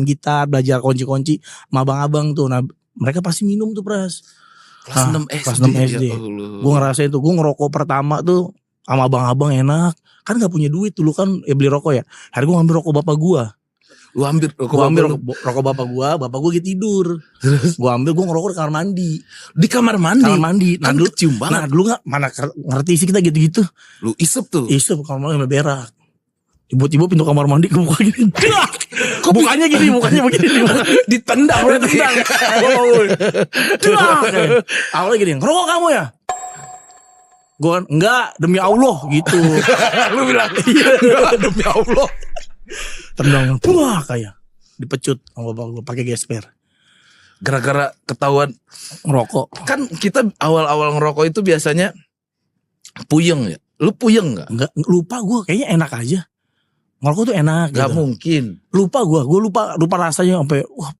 gitar, belajar kunci-kunci sama abang-abang tuh. Nah, mereka pasti minum tuh, Pras. Kelas 6 SD. Kelas 6 SD. Gue ngerasain tuh, gue ngerokok pertama tuh sama abang-abang enak. Kan gak punya duit dulu kan beli rokok ya. Hari gue ngambil rokok bapak gue. Lu ambil rokok rokok bapak gue gitu tidur. Terus gue ambil, gue ngerokok di kamar mandi. Di kamar mandi? Kamar mandi. Kan dulu, kecium banget. Nah dulu gak, mana ngerti sih kita gitu-gitu. Lu isep tuh? Isep kamar mandi berak. Tiba-tiba pintu kamar mandi kebuka gini. Mukanya gini, mukanya begini. Ditendang berarti. Awalnya gini, ngerokok kamu ya? Gue enggak, demi Allah gitu. Lu bilang iya demi Allah. Tendang, wah kayak dipecut sama bapak gue pakai gesper. Gara-gara ketahuan ngerokok. Kan kita awal-awal ngerokok itu biasanya puyeng ya. Lu puyeng nggak? Enggak, lupa gue, kayaknya enak aja. Ngerokok tuh enak. Gak gitu. mungkin. Lupa gue lupa rasanya sampai wah